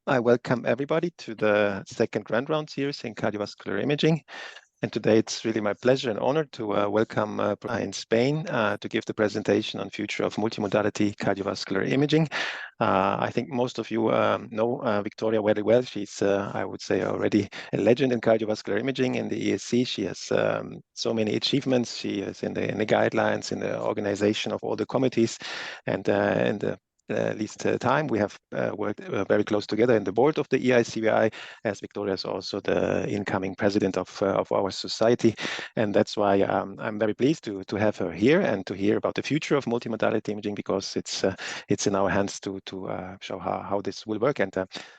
I welcome everybody to the second Grand Round series in cardiovascular imaging. And today it's really my pleasure and honor to welcome Prof in Spain to give the presentation on future of multimodality cardiovascular imaging. I think most of you know Victoria very well. She's, I would say, already a legend in cardiovascular imaging in the ESC. She has so many achievements. She is in the guidelines, in the organization of all the committees, and in the least time. We have worked very close together in the board of the EICVI, as Victoria is also the incoming president of our society. And that's why I'm very pleased to have her here and to hear about the future of multimodality imaging, because it's in our hands to show how this will work. And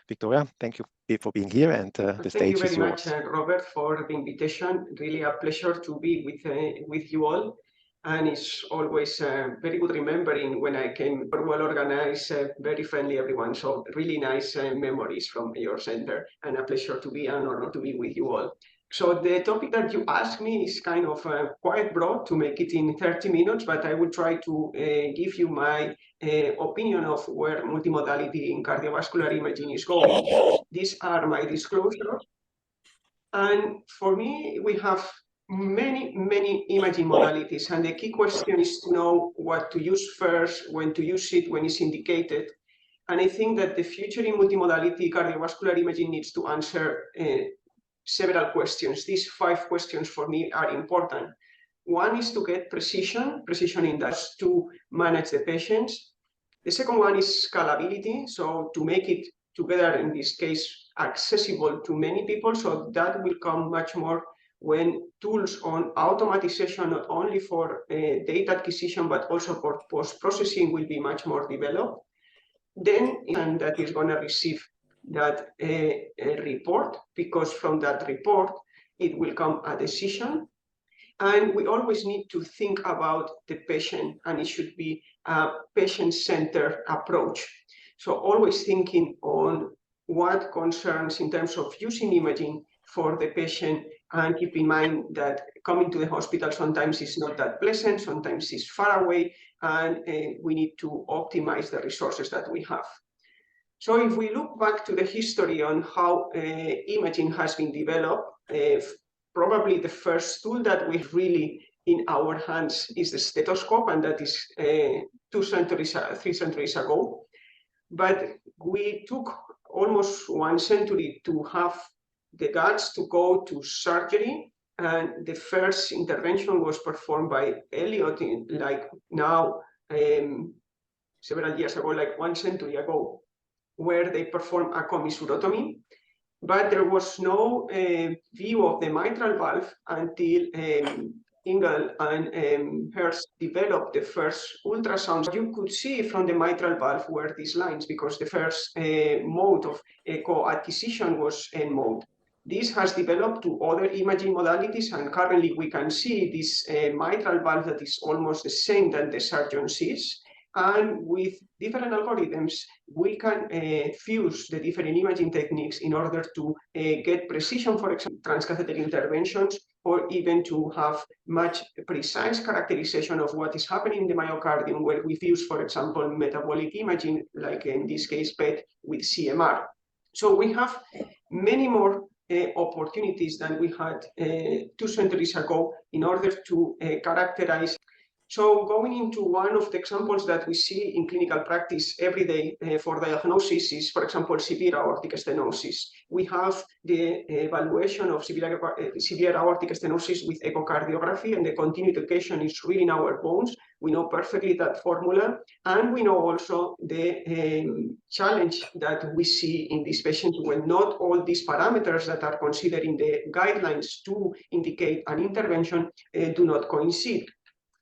Victoria, thank you for being here, and the stage is yours. Thank you very much, Robert, for the invitation. Really a pleasure to be with you all. And it's always very good remembering when I came, well organized, very friendly everyone. So really nice memories from your center, and a pleasure to be, an honor to be with you all. So the topic that you asked me is kind of quite broad to make it in 30 minutes, but I will try to give you my opinion of where multimodality in cardiovascular imaging is going. These are my disclosures. And for me, we have many imaging modalities, and the key question is to know what to use first, when to use it, when it's indicated. And I think that the future in multimodality cardiovascular imaging needs to answer several questions. These 5 questions for me are important. One is to get precision in that, to manage the patients. The second one is scalability, so to make it together, in this case, accessible to many people. So that will come much more when tools on automatization, not only for data acquisition, but also for post-processing, will be much more developed. Then, and that is going to receive that report, because from that report, it will come a decision. And we always need to think about the patient, and it should be a patient-centered approach. So always thinking on what concerns in terms of using imaging for the patient, and keep in mind that coming to the hospital sometimes is not that pleasant, sometimes it's far away, and we need to optimize the resources that we have. So if we look back to the history on how imaging has been developed, probably the first tool that we really in our hands is the stethoscope, and that is 3 centuries ago. But we took almost 1 century to have the guts to go to surgery, and the first intervention was performed by Elliot several years ago, like 1 century ago, where they performed a commisurotomy. But there was no view of the mitral valve until Engel and Hurst developed the first ultrasounds. You could see from the mitral valve were these lines, because the first mode of echo acquisition was N mode. This has developed to other imaging modalities, and currently we can see this mitral valve that is almost the same that the surgeon sees. And with different algorithms, we can fuse the different imaging techniques in order to get precision, for example, transcatheter interventions, or even to have much precise characterization of what is happening in the myocardium, where we fuse, for example, metabolic imaging, like in this case, PET with CMR. So we have many more opportunities than we had 2 centuries ago in order to characterize. So going into one of the examples that we see in clinical practice every day for diagnosis is, for example, severe aortic stenosis. We have the evaluation of severe aortic stenosis with echocardiography, and the continued education is really in our bones. We know perfectly that formula, and we know also the challenge that we see in these patients when not all these parameters that are considered in the guidelines to indicate an intervention do not coincide.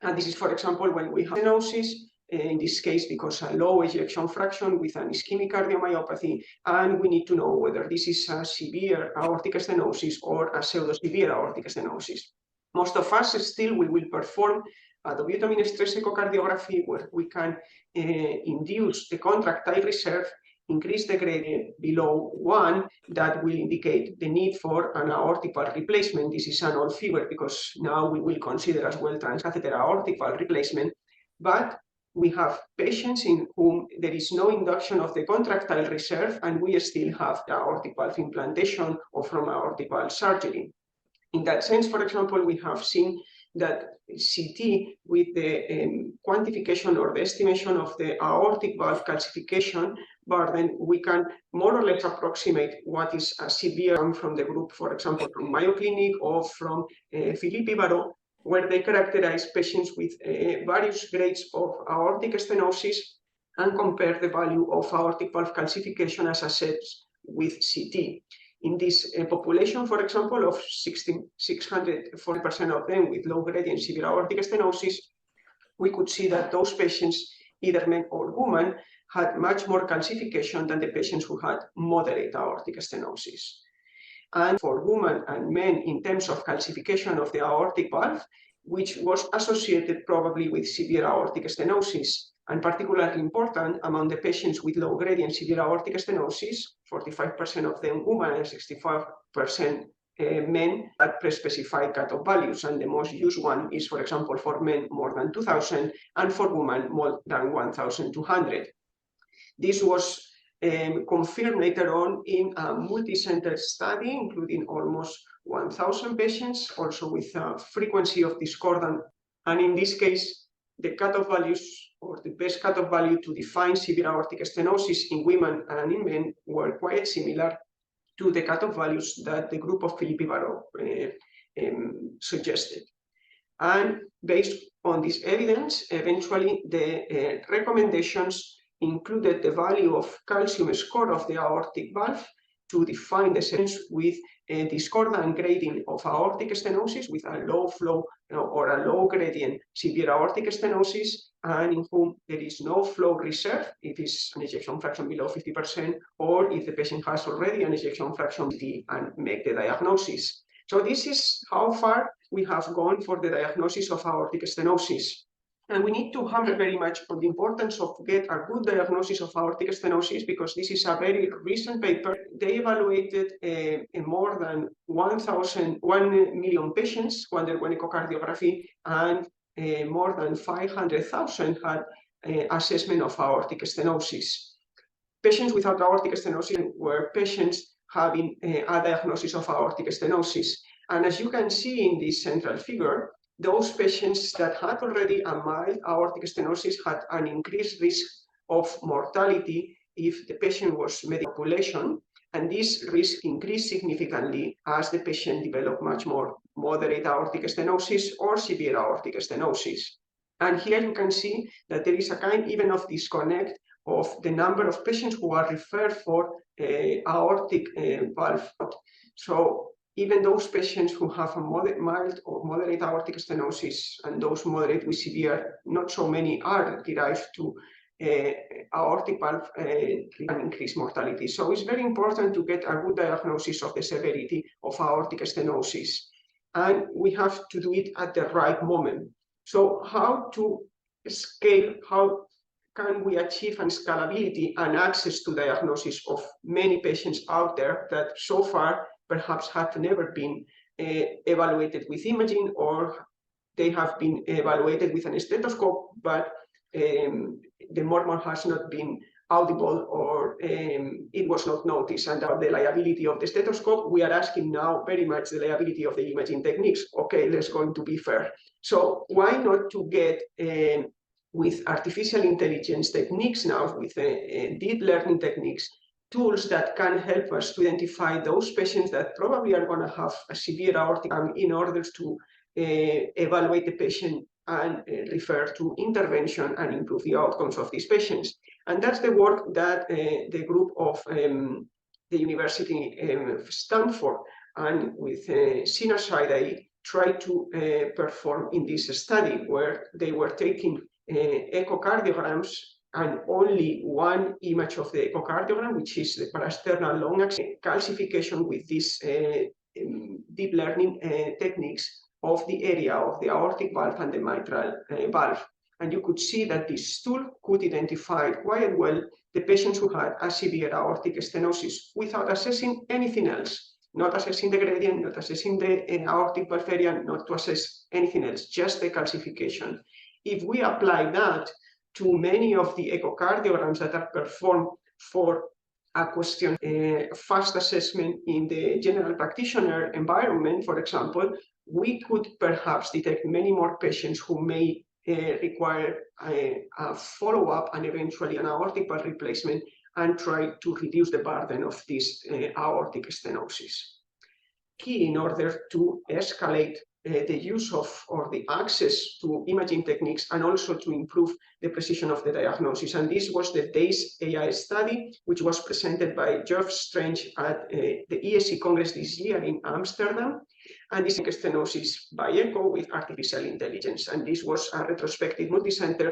And this is, for example, when we have stenosis, in this case, because a low ejection fraction with an ischemic cardiomyopathy, and we need to know whether this is a severe aortic stenosis or a pseudo-severe aortic stenosis. Most of us still we will perform a dobutamine stress echocardiography, where we can induce the contractile reserve, increase the gradient below 1, that will indicate the need for an aortic valve replacement. This is an old figure, because now we will consider as well transcatheter aortic valve replacement. But we have patients in whom there is no induction of the contractile reserve, and we still have the aortic valve implantation or from aortic valve surgery. In that sense, for example, we have seen that CT with the quantification or the estimation of the aortic valve calcification burden, we can more or less approximate what is a severe from the group, for example, from Mayo Clinic or from Philippe Barrault, where they characterize patients with various grades of aortic stenosis and compare the value of aortic valve calcification as assessed with CT. In this population, for example, of 640% of them with low gradient severe aortic stenosis, we could see that those patients, either men or women, had much more calcification than the patients who had moderate aortic stenosis. And for women and men, in terms of calcification of the aortic valve, which was associated probably with severe aortic stenosis, and particularly important among the patients with low gradient severe aortic stenosis, 45% of them women and 65% men at pre-specified cutoff values. And the most used one is, for example, for men more than 2,000 and for women more than 1,200. This was confirmed later on in a multi-center study, including almost 1,000 patients, also with a frequency of discordant. And in this case, the cutoff values or the best cutoff value to define severe aortic stenosis in women and in men were quite similar to the cutoff values that the group of Philippe Barrault suggested. And based on this evidence, eventually the recommendations included the value of calcium score of the aortic valve to define the sense with a discordant grading of aortic stenosis with a low flow or a low gradient severe aortic stenosis, and in whom there is no flow reserve, it is an ejection fraction below 50%, or if the patient has already an ejection fraction and make the diagnosis. So this is how far we have gone for the diagnosis of aortic stenosis. And we need to hammer very much on the importance of get a good diagnosis of aortic stenosis, because this is a very recent paper. They evaluated more than 1 million patients who underwent echocardiography, and more than 500,000 had assessment of aortic stenosis. Patients without aortic stenosis were patients having a diagnosis of aortic stenosis. And as you can see in this central figure, those patients that had already a mild aortic stenosis had an increased risk of mortality if the patient was medical population, and this risk increased significantly as the patient developed much more moderate aortic stenosis or severe aortic stenosis. And here you can see that there is a kind even of disconnect of the number of patients who are referred for aortic valve. So even those patients who have a mild or moderate aortic stenosis and those moderate with severe, not so many are derived to aortic valve and increased mortality. So it's very important to get a good diagnosis of the severity of aortic stenosis. And we have to do it at the right moment. So how to scale, how can we achieve an scalability and access to diagnosis of many patients out there that so far perhaps have never been evaluated with imaging, or they have been evaluated with an stethoscope, but the murmur has not been audible or it was not noticed. And about the liability of the stethoscope, we are asking now very much the liability of the imaging techniques. Okay, let's going to be fair. So why not to get with artificial intelligence techniques now, with deep learning techniques, tools that can help us to identify those patients that probably are going to have a severe aortic in order to evaluate the patient and refer to intervention and improve the outcomes of these patients. And that's the work that the group of the University of Stanford and with Sina Saidai tried to perform in this study, where they were taking echocardiograms and only one image of the echocardiogram, which is the parasternal long axis calcification with these deep learning techniques of the area of the aortic valve and the mitral valve. And you could see that this tool could identify quite well the patients who had a severe aortic stenosis without assessing anything else, not assessing the gradient, not assessing the aortic valve area, not to assess anything else, just the calcification. If we apply that to many of the echocardiograms that are performed for a question, fast assessment in the general practitioner environment, for example, we could perhaps detect many more patients who may require a follow-up and eventually an aortic valve replacement, and try to reduce the burden of this aortic stenosis. Key in order to escalate the use of or the access to imaging techniques, and also to improve the precision of the diagnosis. And this was the DAYS AI study, which was presented by Geoff Strange at the ESC Congress this year in Amsterdam. And this is stenosis by echo with artificial intelligence. And this was a retrospective multicenter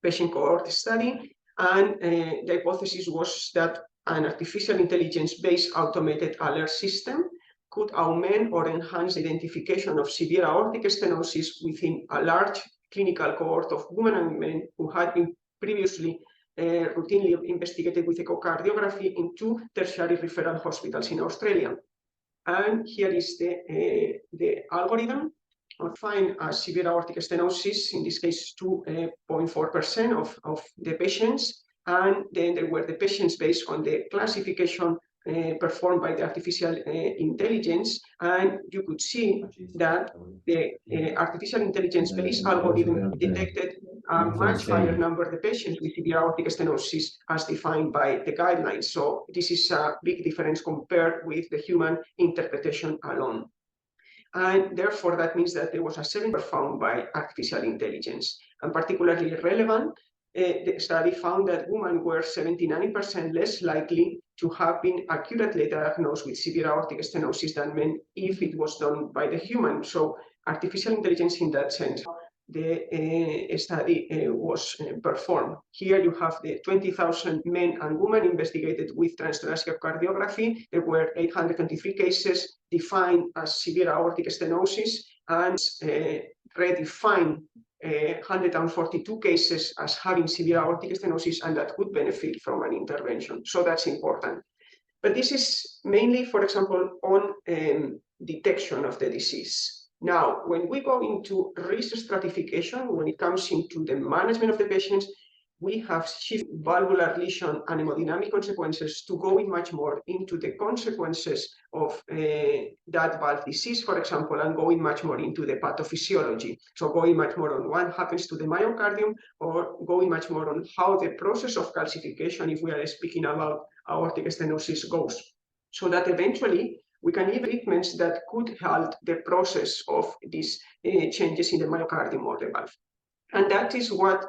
patient cohort study. And the hypothesis was that an artificial intelligence-based automated alert system could augment or enhance identification of severe aortic stenosis within a large clinical cohort of women and men who had been previously routinely investigated with echocardiography in 2 tertiary referral hospitals in Australia. And here is the algorithm. Find a severe aortic stenosis, in this case 2.4% of the patients, and then there were the patients based on the classification performed by the artificial intelligence, and you could see that the artificial intelligence-based algorithm detected a much higher number of the patients with severe aortic stenosis as defined by the guidelines. So this is a big difference compared with the human interpretation alone. And therefore, that means that there was a 7% found by artificial intelligence. And particularly relevant, the study found that women were 79% less likely to have been accurately diagnosed with severe aortic stenosis than men if it was done by the human. So artificial intelligence in that sense, the study was performed. Here you have the 20,000 men and women investigated with transthoracic cardiography. There were 823 cases defined as severe aortic stenosis, and redefined 142 cases as having severe aortic stenosis and that could benefit from an intervention. So that's important. But this is mainly, for example, on detection of the disease. Now, when we go into risk stratification, when it comes into the management of the patients, we have shifted valvular lesion and hemodynamic consequences to going much more into the consequences of that valve disease, for example, and going much more into the pathophysiology. So going much more on what happens to the myocardium, or going much more on how the process of calcification, if we are speaking about aortic stenosis, goes. So that eventually we can give treatments that could halt the process of these changes in the myocardium or the valve. And that is what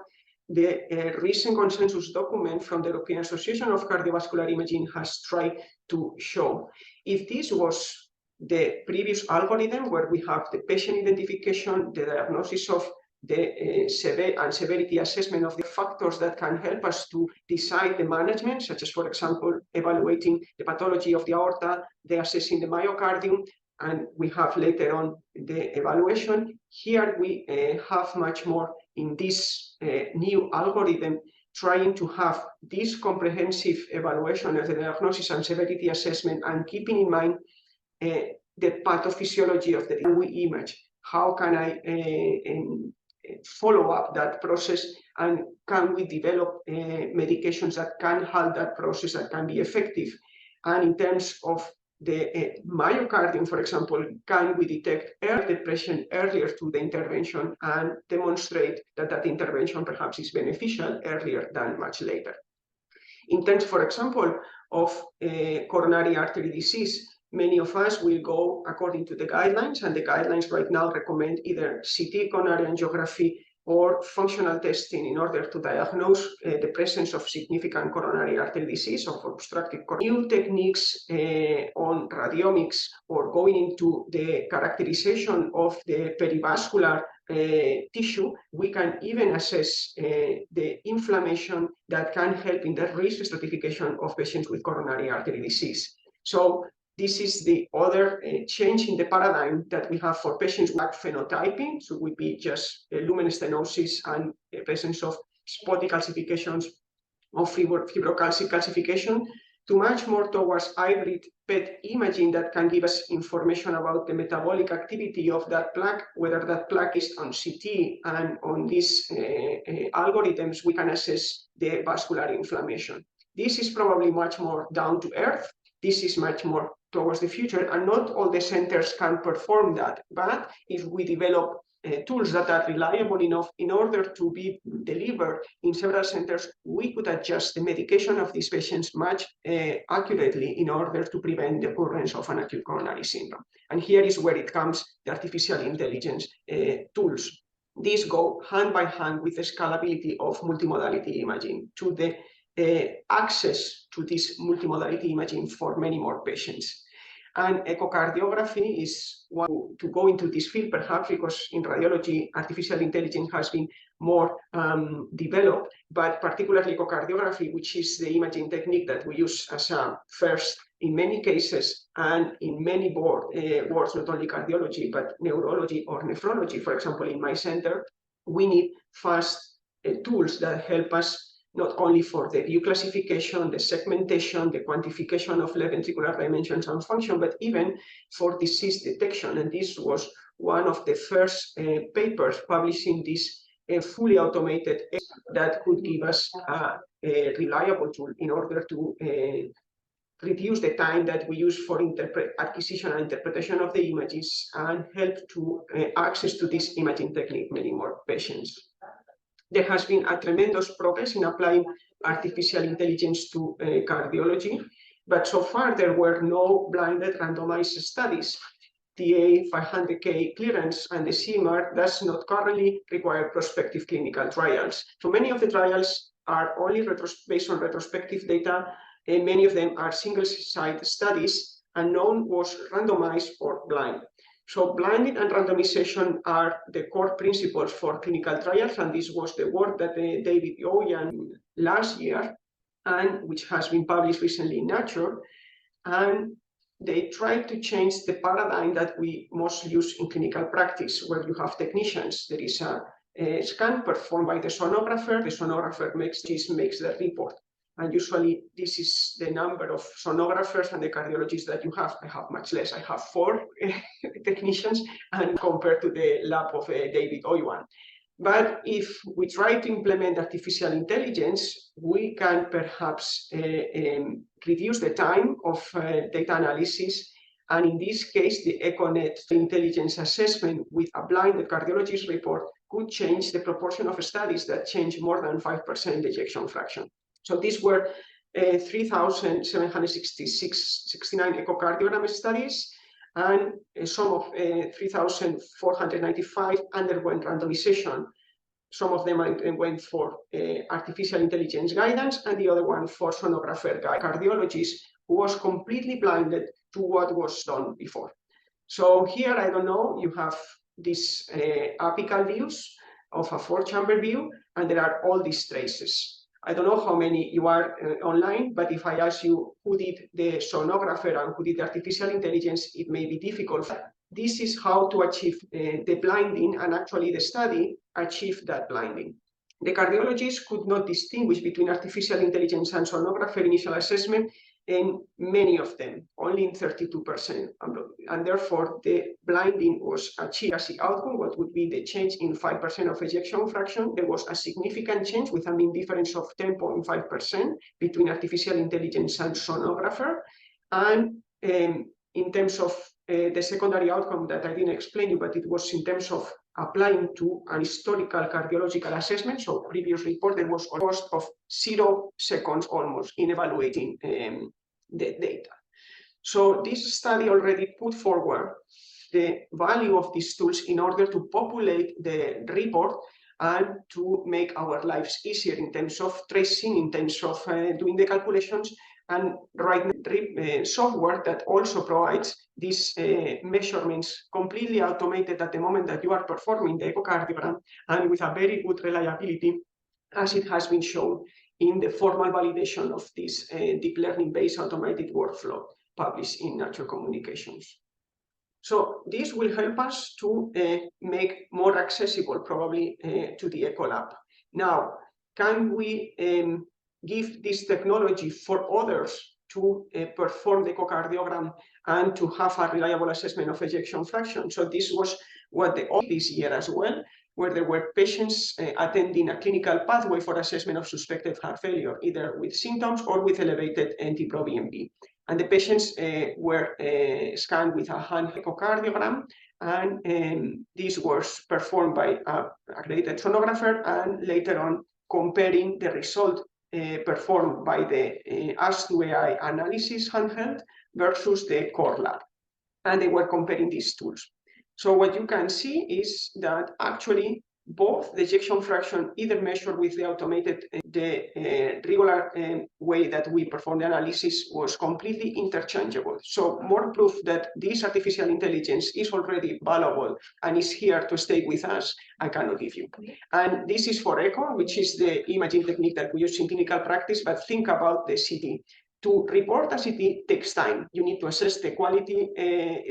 the recent consensus document from the European Association of Cardiovascular Imaging has tried to show. If this was the previous algorithm, where we have the patient identification, the diagnosis of the severity assessment of the factors that can help us to decide the management, such as, for example, evaluating the pathology of the aorta, the assessing the myocardium, and we have later on the evaluation. Here we have much more in this new algorithm, trying to have this comprehensive evaluation of the diagnosis and severity assessment, and keeping in mind the pathophysiology of the image. How can I follow up that process, and can we develop medications that can halt that process, that can be effective? And in terms of the myocardium, for example, can we detect early depression earlier to the intervention and demonstrate that that intervention perhaps is beneficial earlier than much later? In terms, for example, of coronary artery disease, many of us will go according to the guidelines, and the guidelines right now recommend either CT coronary angiography or functional testing in order to diagnose the presence of significant coronary artery disease or obstructive coronary. New techniques on radiomics, or going into the characterization of the perivascular tissue, we can even assess the inflammation that can help in the risk stratification of patients with coronary artery disease. So this is the other change in the paradigm that we have for patients with phenotyping. So it would be just luminous stenosis and the presence of spotty calcifications or fibrocalcific calcification. to much more towards hybrid PET imaging that can give us information about the metabolic activity of that plaque, whether that plaque is on CT, and on these algorithms, we can assess the vascular inflammation. This is probably much more down to earth. This is much more towards the future, and not all the centers can perform that. But if we develop tools that are reliable enough in order to be delivered in several centers, we could adjust the medication of these patients much accurately in order to prevent the occurrence of an acute coronary syndrome. And here is where it comes, the artificial intelligence tools. These go hand by hand with the scalability of multimodality imaging to the access to this multimodality imaging for many more patients. And echocardiography is one to go into this field, perhaps because in radiology, artificial intelligence has been more developed, but particularly echocardiography, which is the imaging technique that we use as a first in many cases and in many wards, not only cardiology, but neurology or nephrology. For example, in my center, we need fast tools that help us not only for the view classification, the segmentation, the quantification of left ventricular dimensions and function, but even for disease detection. And this was one of the first papers publishing this fully automated that could give us a reliable tool in order to reduce the time that we use for acquisition and interpretation of the images and help to access to this imaging technique many more patients. There has been a tremendous progress in applying artificial intelligence to cardiology, but so far there were no blinded randomized studies. The A500K clearance and the CMR does not currently require prospective clinical trials. So many of the trials are only based on retrospective data, and many of them are single-site studies, and none was randomized or blind. So blinding and randomization are the core principles for clinical trials, and this was the work that David Oyan last year, and which has been published recently in Nature, and they tried to change the paradigm that we most use in clinical practice, where you have technicians. There is a scan performed by the sonographer makes the report. And usually this is the number of sonographers and the cardiologists that you have. I have much less. I have 4 technicians, and compared to the lab of David Oyan. But if we try to implement artificial intelligence, we can perhaps reduce the time of data analysis. And in this case, the ECHONET intelligence assessment with a blinded cardiologist report could change the proportion of studies that change more than 5% ejection fraction. So these were 3,769 echocardiogram studies, and some of 3,495 underwent randomization. Some of them went for artificial intelligence guidance, and the other one for sonographer guide cardiologist, who was completely blinded to what was done before. So here, I don't know, you have these apical views of a 4-chamber view, and there are all these traces. I don't know how many you are online, but if I ask you who did the sonographer and who did the artificial intelligence, it may be difficult. This is how to achieve the blinding, and actually the study achieved that blinding. The cardiologists could not distinguish between artificial intelligence and sonographer initial assessment in many of them, only in 32%. And therefore, the blinding was achieved as the outcome. What would be the change in 5% of ejection fraction? There was a significant change with a mean difference of 10.5% between artificial intelligence and sonographer. And in terms of the secondary outcome that I didn't explain you, but it was in terms of applying to an historical cardiological assessment. So previous report, there was a cost of 0 seconds almost in evaluating the data. So this study already put forward the value of these tools in order to populate the report and to make our lives easier in terms of tracing, in terms of doing the calculations, and write software that also provides these measurements completely automated at the moment that you are performing the echocardiogram, and with a very good reliability, as it has been shown in the formal validation of this deep learning-based automated workflow published in Nature Communications. So this will help us to make more accessible probably to the Echo Lab. Now, can we give this technology for others to perform the echocardiogram and to have a reliable assessment of ejection fraction. So this was what they did this year as well, where there were patients attending a clinical pathway for assessment of suspected heart failure, either with symptoms or with elevated NT-proBNP. And the patients were scanned with a hand echocardiogram, and this was performed by an accredited sonographer, and later on comparing the result performed by the AS2AI analysis handheld versus the core lab. And they were comparing these tools. So what you can see is that actually both the ejection fraction, either measured with the automated, the regular way that we perform the analysis, was completely interchangeable. So more proof that this artificial intelligence is already valuable and is here to stay with us, I cannot give you. And this is for echo, which is the imaging technique that we use in clinical practice, but think about the CT. To report a CT takes time. You need to assess the quality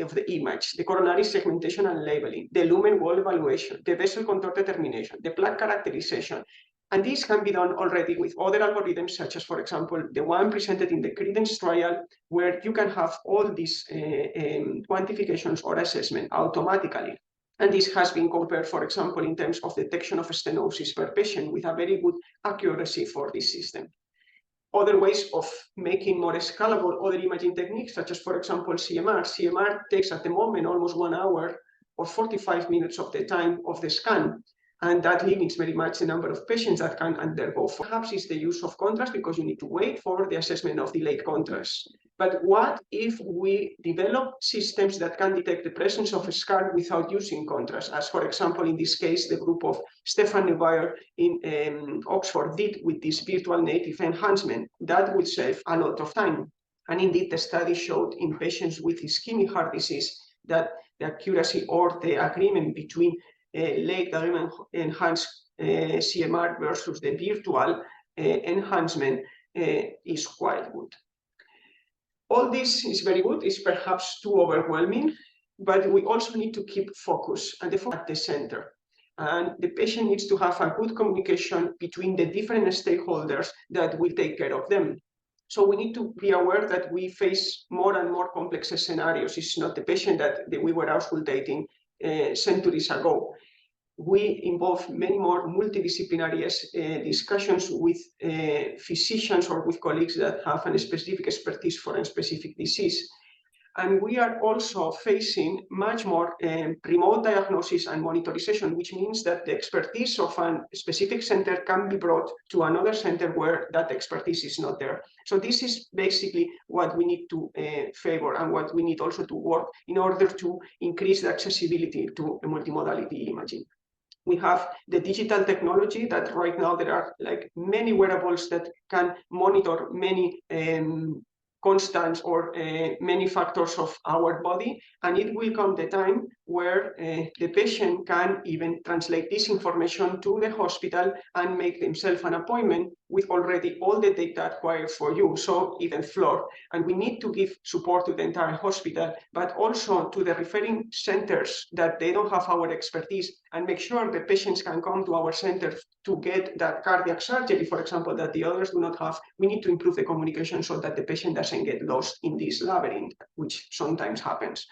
of the image, the coronary segmentation and labeling, the lumen wall evaluation, the vessel contour determination, the plaque characterization. And this can be done already with other algorithms, such as, for example, the one presented in the Credence trial, where you can have all these quantifications or assessment automatically. And this has been compared, for example, in terms of detection of stenosis per patient with a very good accuracy for this system. Other ways of making more scalable other imaging techniques, such as, for example, CMR. CMR takes at the moment almost 1 hour or 45 minutes of the time of the scan. And that limits very much the number of patients that can undergo. Perhaps is the use of contrast, because you need to wait for the assessment of delayed contrast. But what if we develop systems that can detect the presence of a scar without using contrast, as, for example, in this case, the group of Stefan Neubauer in Oxford did with this virtual native enhancement? That would save a lot of time. And indeed, the study showed in patients with ischemic heart disease that the accuracy or the agreement between late enhanced CMR versus the virtual enhancement is quite good. All this is very good, it's perhaps too overwhelming, but we also need to keep focus and the focus at the center. And the patient needs to have a good communication between the different stakeholders that will take care of them. So we need to be aware that we face more and more complex scenarios. It's not the patient that we were auscultating centuries ago. We involve many more multidisciplinary discussions with physicians or with colleagues that have a specific expertise for a specific disease. And we are also facing much more remote diagnosis and monitorization, which means that the expertise of a specific center can be brought to another center where that expertise is not there. So this is basically what we need to favor, and what we need also to work in order to increase the accessibility to multimodality imaging. We have the digital technology that right now there are like many wearables that can monitor many constants or many factors of our body, and it will come the time where the patient can even translate this information to the hospital and make themselves an appointment with already all the data acquired for you, so even floor. And we need to give support to the entire hospital, but also to the referring centers that they don't have our expertise, and make sure the patients can come to our center to get that cardiac surgery, for example, that the others do not have. We need to improve the communication so that the patient doesn't get lost in this labyrinth, which sometimes happens.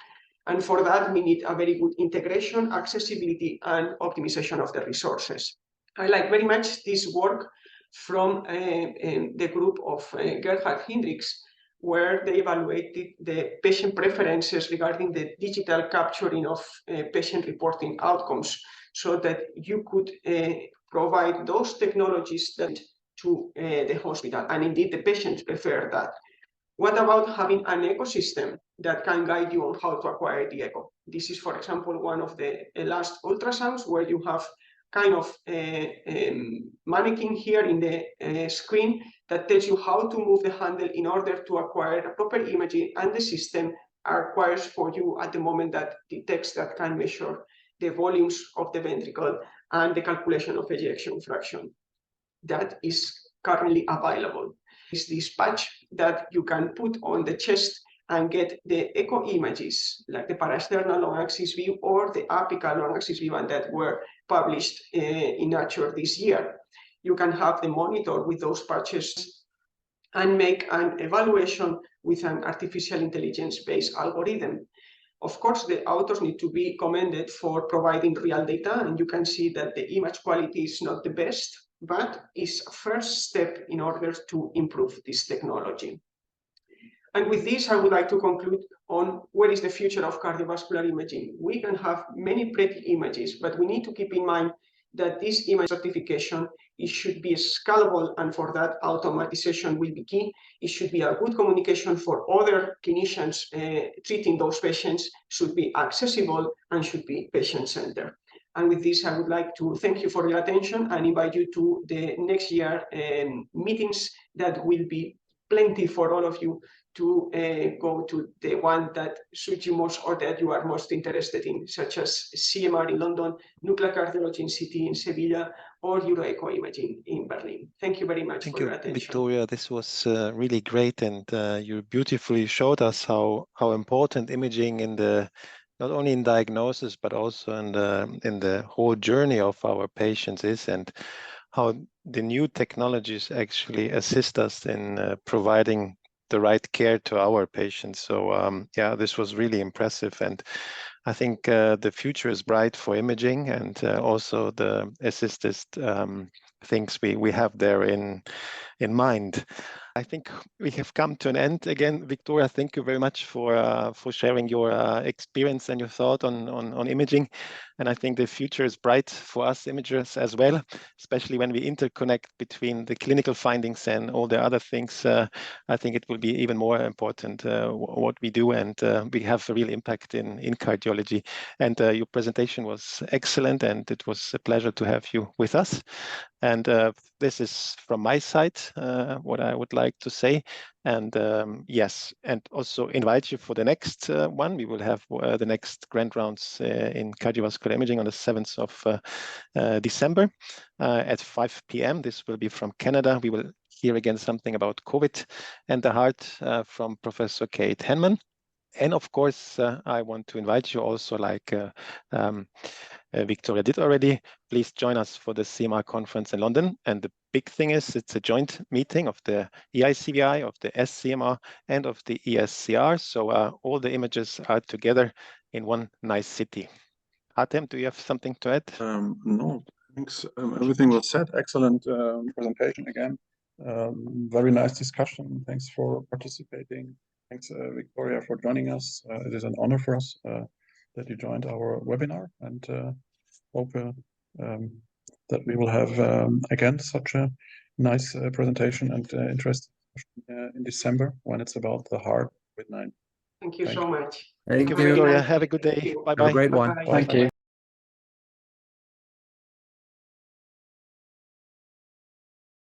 And for that, we need a very good integration, accessibility, and optimization of the resources. I like very much this work from the group of Gerhard Hendricks, where they evaluated the patient preferences regarding the digital capturing of patient reporting outcomes, so that you could provide those technologies that to the hospital. And indeed, the patients prefer that. What about having an ecosystem that can guide you on how to acquire the echo? This is, for example, one of the last ultrasounds where you have kind of mannequin here in the screen that tells you how to move the handle in order to acquire a proper imaging, and the system acquires for you at the moment that detects that can measure the volumes of the ventricle and the calculation of ejection fraction. That is currently available. Is this patch that you can put on the chest and get the echo images, like the parasternal long axis view or the apical long axis view, and that were published in Nature this year. You can have the monitor with those patches and make an evaluation with an artificial intelligence-based algorithm. Of course, the authors need to be commended for providing real data, and you can see that the image quality is not the best, but is a first step in order to improve this technology. And with this, I would like to conclude on what is the future of cardiovascular imaging. We can have many pretty images, but we need to keep in mind that this image certification, it should be scalable, and for that, automatization will be key. It should be a good communication for other clinicians treating those patients, should be accessible, and should be patient-centered. And with this, I would like to thank you for your attention and invite you to the next year meetings that will be plenty for all of you to go to the one that suits you most or that you are most interested in, such as CMR in London, nuclear cardiology in CT in Sevilla, or Euroecho imaging in Berlin. Thank you very much for your attention. Victoria, this was really great, and you beautifully showed us how important imaging in the not only in diagnosis but also in the whole journey of our patients is, and how the new technologies actually assist us in providing the right care to our patients. So yeah, this was really impressive, and I think the future is bright for imaging, and also the assisted things we have there in mind. I think we have come to an end. Again, Victoria, thank you very much for sharing your experience and your thought on imaging. And I think the future is bright for us imagers as well, especially when we interconnect between the clinical findings and all the other things. I think it will be even more important what we do, and we have a real impact in cardiology. And your presentation was excellent, and it was a pleasure to have you with us. And this is from my side what I would like to say. And yes, and also invite you for the next one. We will have the next grand rounds in cardiovascular imaging on the 7th of December at 5 p.m. This will be from Canada. We will hear again something about COVID and the heart from Professor Kate Henman. And of course, I want to invite you also, like Victoria did already, please join us for the CMR conference in London. And the big thing is it's a joint meeting of the EICVI, of the SCMR, and of the ESCR. So all the images are together in one nice city. Artem, do you have something to add? No, thanks. Everything was said. Excellent presentation again. Very nice discussion. Thanks for participating. Thanks, Victoria, for joining us. It is an honor for us that you joined our webinar, and hope that we will have again such a nice presentation and interesting in December when it's about the heart with 9. Thank you so much. Thank you, Victoria. Have a good day. Bye-bye. Have a great one. Bye-bye. Thank you.